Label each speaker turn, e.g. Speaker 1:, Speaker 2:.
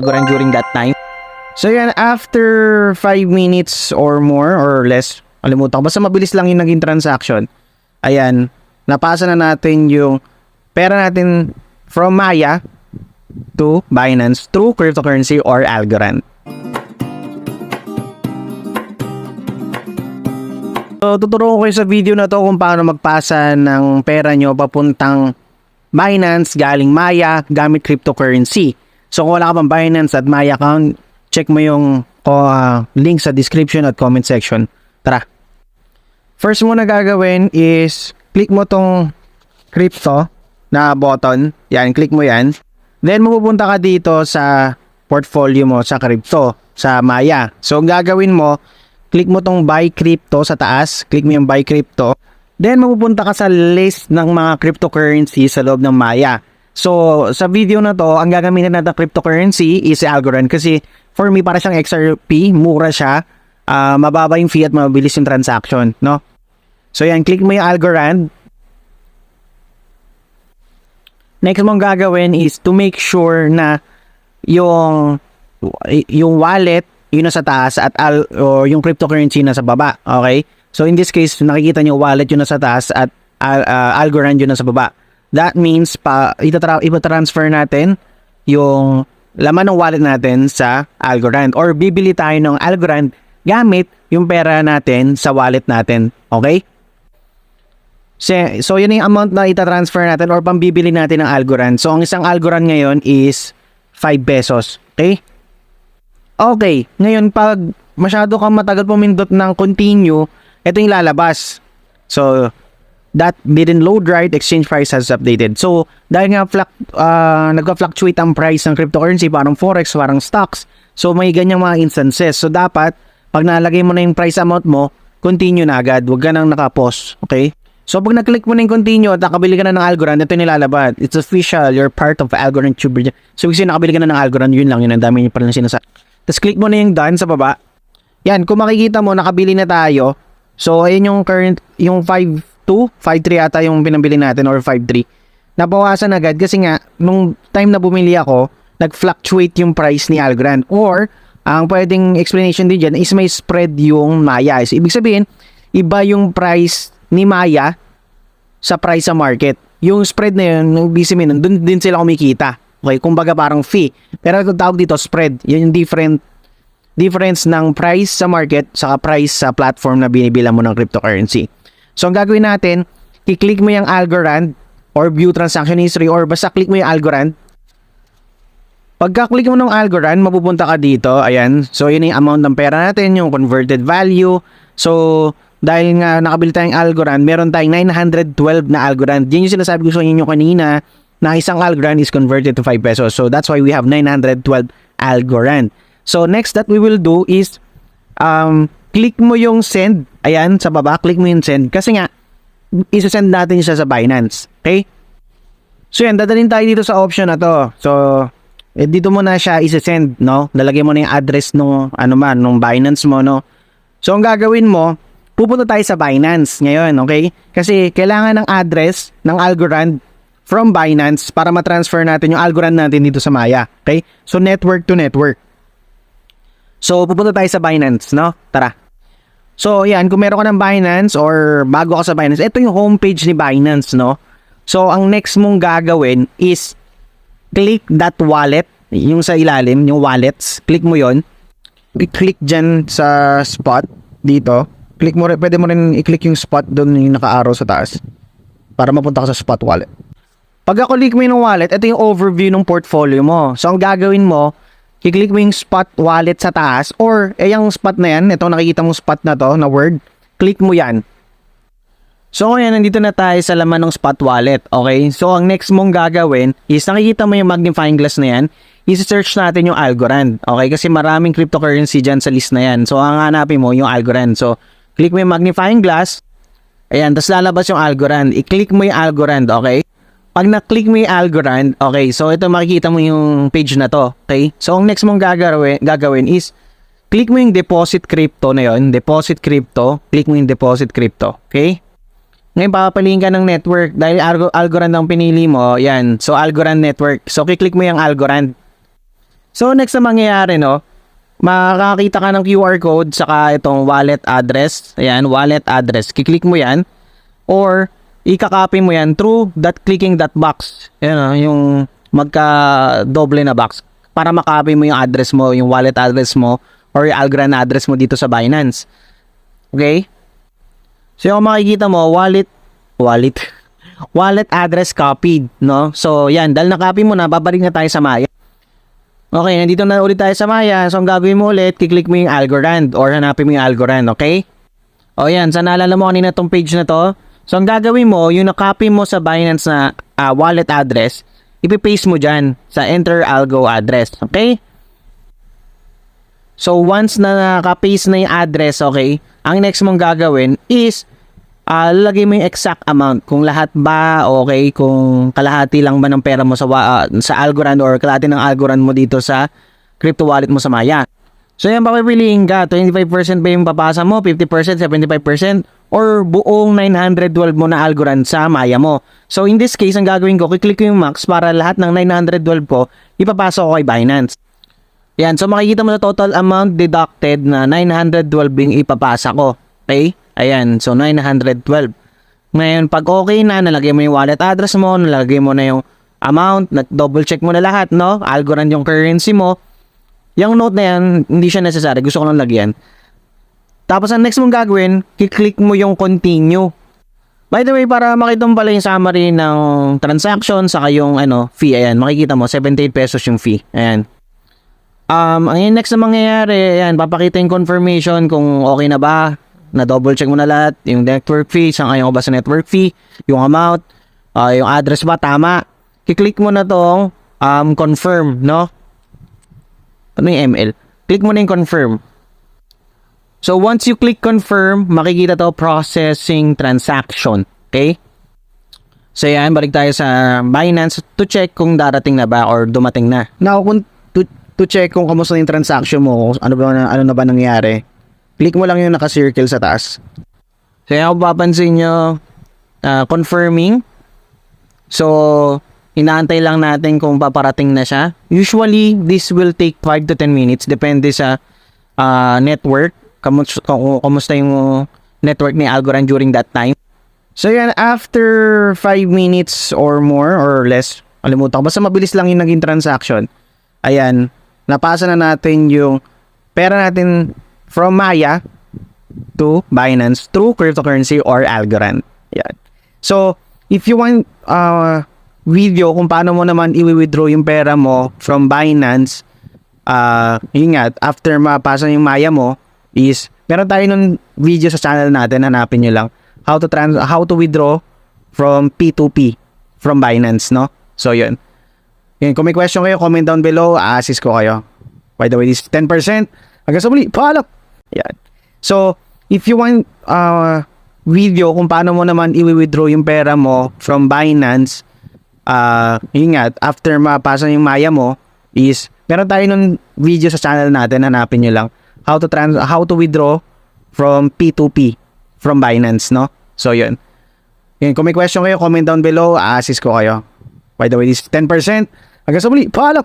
Speaker 1: during that time. So yan, after 5 minutes or more or less, kalimutan ko, basta mabilis lang yung naging transaction. Ayan, napasa na natin yung pera natin from Maya to Binance through cryptocurrency or Algorand. So, tuturuan ko kayo sa video na to kung paano magpasa ng pera nyo papuntang Binance galing Maya gamit cryptocurrency. So, kung wala ka pang Binance at Maya account, check mo yung link sa description at comment section. Tara! First mo na gagawin is click mo tong crypto na button. Yan, click mo yan. Then, mapupunta ka dito sa portfolio mo sa crypto, sa Maya. So, ang gagawin mo, click mo tong buy crypto sa taas. Click mo yung buy crypto. Then, mapupunta ka sa list ng mga cryptocurrency sa loob ng Maya. So, sa video na to, ang gagamitin natin ng cryptocurrency is Algorand. Kasi, for me, para siyang XRP. Mura siya. Mababa yung fee at mabilis yung transaction, no? So, yan. Click mo yung Algorand. Next mong gagawin is to make sure na yung wallet yun nasa taas at yung cryptocurrency nasa baba. Okay? So in this case, nakikita nyo wallet yun nasa taas at Algorand yun nasa baba. That means ipa-transfer natin yung laman ng wallet natin sa Algorand or bibili tayo ng Algorand gamit yung pera natin sa wallet natin. Okay? So yun yung amount na ita-transfer natin or pambibili natin ng Algorand. So ang isang Algorand ngayon is 5 pesos. Okay? Okay, ngayon pag masyado kang matagal pumindot ng continue, ito yung lalabas. So, that didn't load right, exchange price has updated. So, dahil nga nagka-fluctuate ang price ng cryptocurrency, parang forex, parang stocks. So, may ganyang mga instances. So, dapat, pag nalagay mo na yung price amount mo, continue na agad. Huwag ka nang naka-pause. Okay? So, pag na-click mo na yung continue at nakabili ka na ng Algorand, ito yung nilalabas. It's official, you're part of Algorand Tuber. So, kasi nakabili ka na ng Algorand, yun lang. Yun ang dami niyo pa lang sinasabi. Tapos click mo na yung done sa baba. Yan, kung makikita mo, nakabili na tayo. So, ayun yung current, yung 5.2, 5.3 ata yung pinabili natin or 5.3. Nabawasan agad kasi nga, nung time na bumili ako, nag-fluctuate yung price ni Algorand. Or, ang pwedeng explanation din dyan is may spread yung Maya. So, ibig sabihin, iba yung price ni Maya sa price sa market. Yung spread na yun, ibig sabihin, dun din sila kumikita. Okay, kumbaga parang fee. Pero ito tawag dito, spread. Yun yung difference ng price sa market saka price sa platform na binibilang mo ng cryptocurrency. So, ang gagawin natin, i-click mo yung Algorand or view transaction history or basta click mo yung Algorand. Pagka-click mo ng Algorand, mapupunta ka dito. Ayan. So, yun yung amount ng pera natin, yung converted value. So, dahil nga nakabili tayong Algorand, meron tayong 912 na Algorand. Yan yung sinasabi ko sa inyo kanina, na isang Algorand is converted to 5 pesos. So, that's why we have 912 Algorand. So, next that we will do is click mo yung send. Ayan, sa baba, click mo yung send. Kasi nga, isa-send natin siya sa Binance. Okay? So, yan, dadalhin tayo dito sa option na to. So, dito mo na siya isa-send, no? Lalagay mo na yung address nung Binance mo, no? So, ang gagawin mo, pupunta tayo sa Binance ngayon, okay? Kasi kailangan ng address ng Algorand from Binance para ma-transfer natin yung Algorand natin dito sa Maya. Okay? So, network to network. So, pupunta tayo sa Binance, no? Tara. So, yan. Kung meron ka ng Binance or bago ka sa Binance, ito yung homepage ni Binance, no? So, ang next mong gagawin is click that wallet. Yung sa ilalim, yung wallets. Click mo yon. I-click dyan sa spot dito. Click mo rin, pwede mo rin i-click yung spot doon yung naka-arrow sa taas para mapunta ka sa spot wallet. Pagka-click mo yung wallet, ito yung overview ng portfolio mo. So, ang gagawin mo, i-click mo yung spot wallet sa taas or yung spot na yan, ito nakikita mong spot na to, na word, click mo yan. So, ayan, nandito na tayo sa laman ng spot wallet. Okay? So, ang next mong gagawin is nakikita mo yung magnifying glass na yan, i-search natin yung Algorand. Okay? Kasi maraming cryptocurrency dyan sa list na yan. So, ang hanapin mo yung Algorand. So, click mo yung magnifying glass. Ayan, tapos lalabas yung Algorand. I-click mo yung Algorand. Okay? Pag na-click mo yung Algorand, okay, so ito makikita mo yung page na to, okay? So, ang next mong gagawin is, click mo yung deposit crypto na yon, deposit crypto, click mo yung deposit crypto, okay? Ngayon, papapaliin ka ng network, dahil Algorand ang pinili mo, yan, so Algorand network, so click mo yung Algorand. So next na mangyayari, no, makakita ka ng QR code saka itong wallet address. Ayan, wallet address. Kiklik mo yan or ikakopy mo yan through clicking that box. Ayan, yung magka-doble na box para makopy mo yung address mo, yung wallet address mo or yung Algorand address mo dito sa Binance. Okay? So yung makikita mo, wallet address copied, no? So yan, dahil na-copy mo na, babalik na tayo sa Maya. Okay, nandito na ulit tayo sa Maya. So, ang gagawin mo ulit, kiklik mo yung Algorand or hanapin mo yung Algorand, okay? O yan, sa naalala mo kanina tong page na to. So, ang gagawin mo, yung na-copy mo sa Binance na wallet address, ipipaste mo dyan sa enter algo address, okay? So, once na naka-paste na yung address, okay, ang next mong gagawin is lalagay mo yung exact amount. Kung lahat ba, okay, kung kalahati lang ba ng pera mo sa Algorand or kalahati ng Algorand mo dito sa crypto wallet mo sa Maya. So yan, papipiliin ka. 25% ba yung papasa mo? 50%, 75%? Or buong 912 mo na Algorand sa Maya mo? So in this case, ang gagawin ko, kiklik ko yung max para lahat ng 912 ko, ipapasok ko kay Binance. Yan, so makikita mo na total amount deducted na 912 yung ipapasa ko. Okay? Ayan, so 912. Ngayon, pag okay na, nalagay mo yung wallet address mo, nalagay mo na yung amount, double check mo na lahat, no? Algorand yung currency mo. Yung note na yan, hindi siya necessary. Gusto ko lang lagyan. Tapos, ang next mong gagawin, kiklik mo yung continue. By the way, para makita mo pala yung summary ng transaction, saka yung fee, ayan, makikita mo, 78 pesos yung fee. Ayan. Ang next na mangyayari, ayan, papakita yung confirmation kung okay na ba, na double check mo na lahat, yung network fee, sang-ayon ko ba sa network fee, yung amount, yung address ba, tama. Kiklik mo na tong confirm, no? Ano yung ML? Click mo na yung confirm. So, once you click confirm, makikita to processing transaction. Okay? So, yan, balik tayo sa Binance to check kung darating na ba or dumating na. Now, kung to check kung kamusta yung transaction mo, ano na ba nangyari, click mo lang yung naka-circle sa taas. So, yan, kung papansin nyo, confirming. So, inaantay lang natin kung paparating na siya. Usually, this will take 5 to 10 minutes. Depende sa network. Kamusta yung network ni Algorand during that time. So, yan, after 5 minutes or more or less, alimutan ko. Basta mabilis lang yung naging transaction. Ayan, napasa na natin yung pera natin from Maya to Binance through cryptocurrency or Algorand. Yan. So, if you want video kung paano mo naman i-withdraw yung pera mo from Binance, yun nga, after mapasa yung Maya mo, is, meron tayo ng video sa channel natin, hanapin nyo lang, how to withdraw from P2P from Binance, no? So, yun. Yun, kung may question kayo, comment down below, assist ko kayo. By the way, this is 10%. Hanggang sa muli, paalam! Yan. So, if you want video kung paano mo naman i-withdraw yung pera mo from Binance, yun nga, after mapasa yung Maya mo, is, meron tayo ng video sa channel natin, hanapin nyo lang, how to withdraw from P2P from Binance, no? So, yun. Yun, kung may question kayo, comment down below, assist ko kayo. By the way, this is 10%. Hanggang sa muli, paalam!